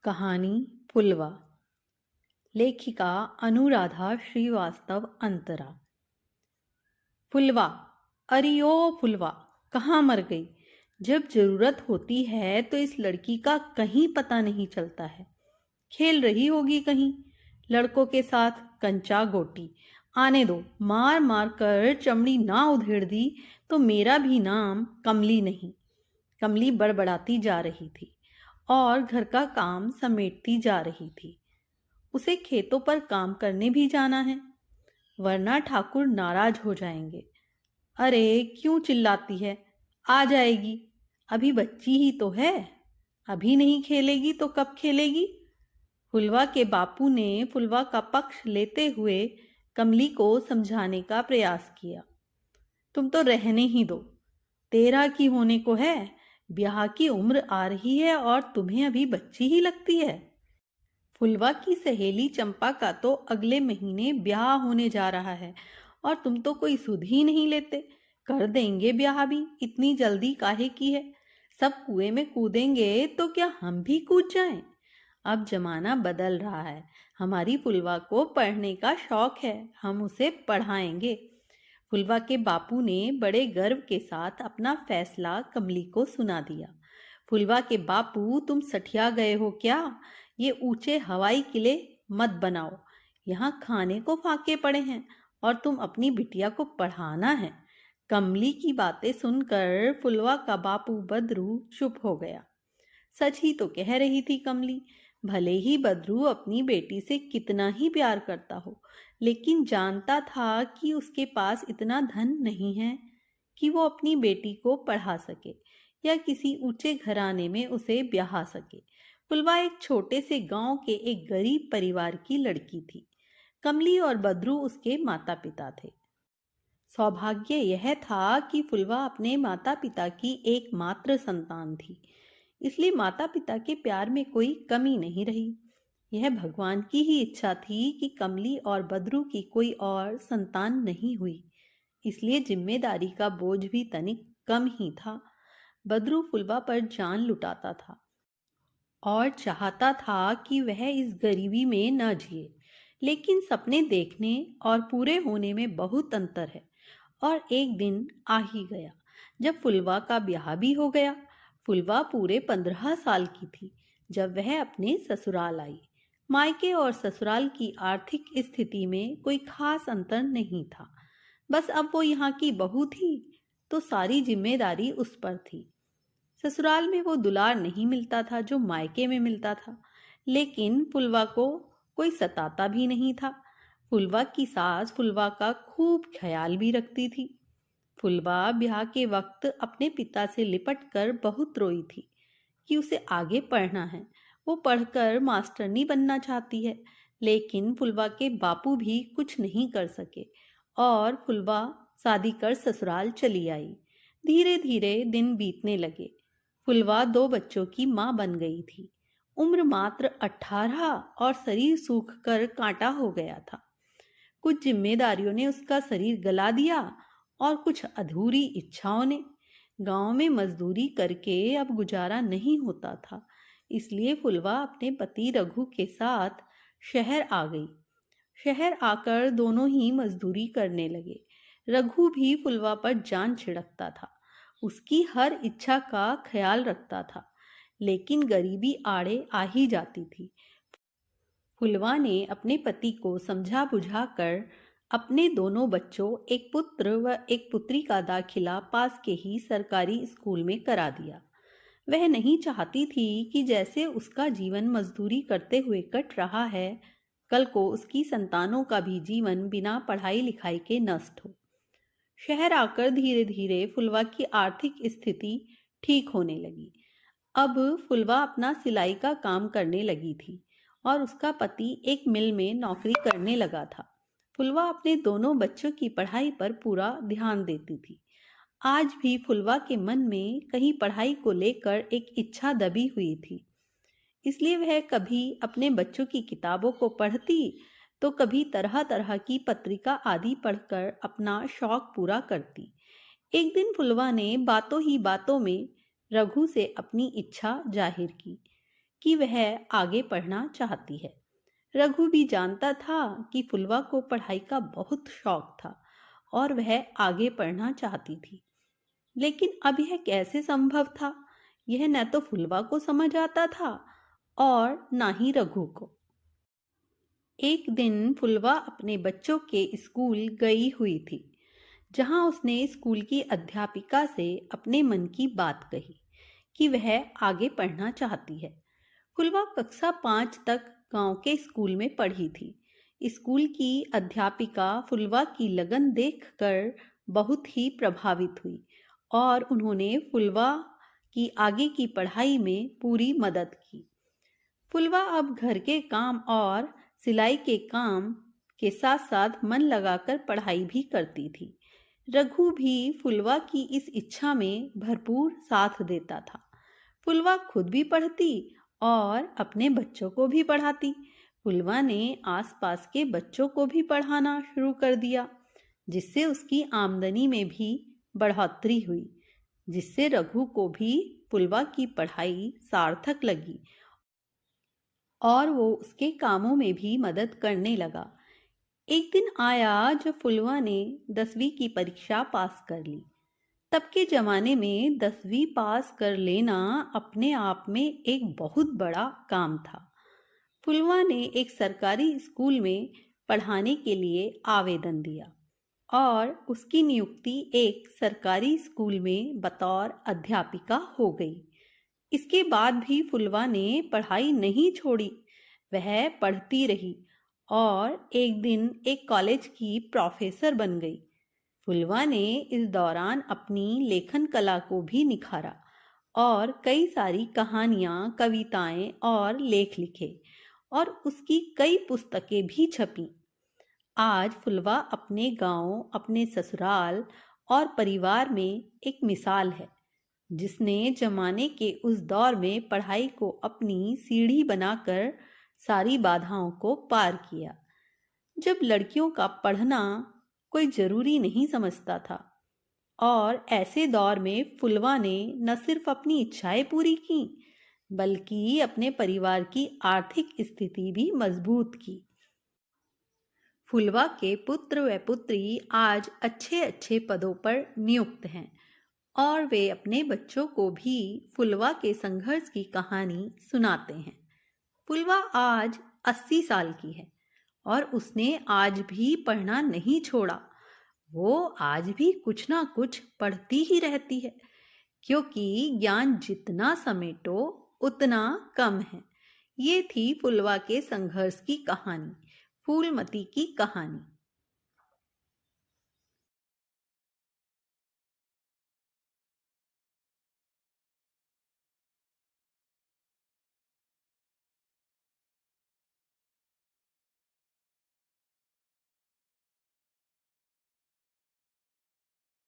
कहानी फुलवा। लेखिका अनुराधा श्रीवास्तव अंतरा। फुलवा, अरे ओ फुलवा, कहाँ मर गई? जब जरूरत होती है तो इस लड़की का कहीं पता नहीं चलता है। खेल रही होगी कहीं लड़कों के साथ कंचा गोटी। आने दो, मार मार कर चमड़ी ना उधेड़ दी तो मेरा भी नाम कमली नहीं। कमली बड़बड़ाती जा रही थी और घर का काम समेटती जा रही थी। उसे खेतों पर काम करने भी जाना है, वरना ठाकुर नाराज हो जाएंगे। अरे क्यों चिल्लाती है? आ जाएगी, अभी बच्ची ही तो है। अभी नहीं खेलेगी तो कब खेलेगी? फुलवा के बापू ने फुलवा का पक्ष लेते हुए कमली को समझाने का प्रयास किया। तुम तो रहने ही दो, 13 की होने को है, ब्याह की उम्र आ रही है और तुम्हें अभी बच्ची ही लगती है। फुलवा की सहेली चंपा का तो अगले महीने ब्याह होने जा रहा है और तुम तो कोई सुध ही नहीं लेते। कर देंगे ब्याह भी, इतनी जल्दी काहे की है? सब कुएं में कूदेंगे तो क्या हम भी कूद जाएं? अब जमाना बदल रहा है। हमारी फुलवा को पढ़ने का शौक है, हम उसे पढ़ाएंगे। फुलवा के बापू ने बड़े गर्व के साथ अपना फैसला कमली को सुना दिया। फुलवा के बापू, तुम सठिया गए हो क्या? ये ऊंचे हवाई किले मत बनाओ। यहाँ खाने को फाके पड़े हैं और तुम अपनी बिटिया को पढ़ाना है। कमली की बातें सुनकर फुलवा का बापू बदरू चुप हो गया। सच ही तो कह रही थी कमली। भले ही बदरू अपनी बेटी से कितना ही प्यार करता हो, लेकिन जानता था कि उसके पास इतना धन नहीं है कि वो अपनी बेटी को पढ़ा सके या किसी ऊंचे घराने में उसे ब्याह सके। फुलवा एक छोटे से गांव के एक गरीब परिवार की लड़की थी। कमली और बदरू उसके माता पिता थे। सौभाग्य यह था कि फुलवा अपने माता पिता की एकमात्र संतान थी, इसलिए माता पिता के प्यार में कोई कमी नहीं रही। यह भगवान की ही इच्छा थी कि कमली और बदरू की कोई और संतान नहीं हुई, इसलिए जिम्मेदारी का बोझ भी तनिक कम ही था। बदरू फुलवा पर जान लुटाता था और चाहता था कि वह इस गरीबी में न जिए, लेकिन सपने देखने और पूरे होने में बहुत अंतर है। और एक दिन आ ही गया जब फुलवा का ब्याह भी हो गया। फुलवा पूरे 15 साल की थी जब वह अपने ससुराल आई। मायके और ससुराल की आर्थिक स्थिति में कोई खास अंतर नहीं था। बस अब वो यहाँ की बहू थी तो सारी जिम्मेदारी उस पर थी। ससुराल में वो दुलार नहीं मिलता था जो मायके में मिलता था, लेकिन फुलवा को कोई सताता भी नहीं था। फुलवा की सास फुलवा का खूब ख्याल भी रखती थी। फुलवा ब्याह के वक्त अपने पिता से लिपट कर बहुत रोई थी कि उसे आगे पढ़ना है। वो पढ़कर मास्टरनी बनना चाहती है, लेकिन फुलवा के बापू भी कुछ नहीं कर सके और फुलवा शादी कर ससुराल चली आई। धीरे धीरे दिन बीतने लगे। फुलवा 2 बच्चों की माँ बन गई थी। उम्र मात्र 18 और शरीर सूख कर कांटा हो गया था। कुछ जिम्मेदारियों ने उसका शरीर गला दिया और कुछ अधूरी इच्छाओं ने। गांव में मजदूरी करके अब गुजारा नहीं होता था, इसलिए फुलवा अपने पति रघु के साथ शहर आ गई। शहर आकर दोनों ही मजदूरी करने लगे। रघु भी फुलवा पर जान छिड़कता था, उसकी हर इच्छा का ख्याल रखता था, लेकिन गरीबी आड़े आ ही जाती थी। फुलवा ने अपने पति को समझा बुझा कर अपने दोनों बच्चों, एक पुत्र व एक पुत्री का दाखिला पास के ही सरकारी स्कूल में करा दिया। वह नहीं चाहती थी कि जैसे उसका जीवन मजदूरी करते हुए कट रहा है, कल को उसकी संतानों का भी जीवन बिना पढ़ाई लिखाई के नष्ट हो। शहर आकर धीरे धीरे फुलवा की आर्थिक स्थिति ठीक होने लगी। अब फुलवा अपना सिलाई का काम करने लगी थी और उसका पति एक मिल में नौकरी करने लगा था। फुलवा अपने दोनों बच्चों की पढ़ाई पर पूरा ध्यान देती थी। आज भी फुलवा के मन में कहीं पढ़ाई को लेकर एक इच्छा दबी हुई थी, इसलिए वह कभी अपने बच्चों की किताबों को पढ़ती तो कभी तरह तरह की पत्रिका आदि पढ़कर अपना शौक पूरा करती। एक दिन फुलवा ने बातों ही बातों में रघु से अपनी इच्छा जाहिर की कि वह आगे पढ़ना चाहती है। रघु भी जानता था कि फुलवा को पढ़ाई का बहुत शौक था और वह आगे पढ़ना चाहती थी। लेकिन अब यह कैसे संभव था? यह न तो फुलवा को समझ आता था और ना ही रघु को। एक दिन फुलवा अपने बच्चों के स्कूल गई हुई थी, जहां उसने स्कूल की अध्यापिका से अपने मन की बात कही कि वह आगे पढ़ना चाहती है। फुलवा कक्षा 5 तक गांव के स्कूल में पढ़ी थी। स्कूल की अध्यापिका फुलवा की लगन देखकर बहुत ही प्रभावित हुई और उन्होंने फुलवा की आगे की पढ़ाई में पूरी मदद की। फुलवा अब घर के काम और सिलाई के काम के साथ साथ मन लगाकर पढ़ाई भी करती थी। रघु भी फुलवा की इस इच्छा में भरपूर साथ देता था। फुलवा खुद भी पढ़ती और अपने बच्चों को भी पढ़ाती। फुलवा ने आसपास के बच्चों को भी पढ़ाना शुरू कर दिया, जिससे उसकी आमदनी में भी बढ़ोतरी हुई, जिससे रघु को भी फुलवा की पढ़ाई सार्थक लगी और वो उसके कामों में भी मदद करने लगा। एक दिन आया जब फुलवा ने 10वीं की परीक्षा पास कर ली। तब के जमाने में 10वीं पास कर लेना अपने आप में एक बहुत बड़ा काम था। फुलवा ने एक सरकारी स्कूल में पढ़ाने के लिए आवेदन दिया और उसकी नियुक्ति एक सरकारी स्कूल में बतौर अध्यापिका हो गई। इसके बाद भी फुलवा ने पढ़ाई नहीं छोड़ी। वह पढ़ती रही और एक दिन एक कॉलेज की प्रोफेसर बन गई। फुलवा ने इस दौरान अपनी लेखन कला को भी निखारा और कई सारी कहानियां, कविताएं और लेख लिखे और उसकी कई पुस्तकें भी छपी। आज फुलवा अपने गांव, अपने ससुराल और परिवार में एक मिसाल है, जिसने जमाने के उस दौर में पढ़ाई को अपनी सीढ़ी बनाकर सारी बाधाओं को पार किया, जब लड़कियों का पढ़ना कोई जरूरी नहीं समझता था। और ऐसे दौर में फुलवा ने न सिर्फ अपनी इच्छाएं पूरी की, बल्कि अपने परिवार की आर्थिक स्थिति भी मजबूत की। फुलवा के पुत्र व पुत्री आज अच्छे अच्छे पदों पर नियुक्त हैं और वे अपने बच्चों को भी फुलवा के संघर्ष की कहानी सुनाते हैं। फुलवा आज 80 साल की है और उसने आज भी पढ़ना नहीं छोड़ा। वो आज भी कुछ ना कुछ पढ़ती ही रहती है, क्योंकि ज्ञान जितना समेटो उतना कम है। ये थी फुलवा के संघर्ष की कहानी, फूलमती की कहानी।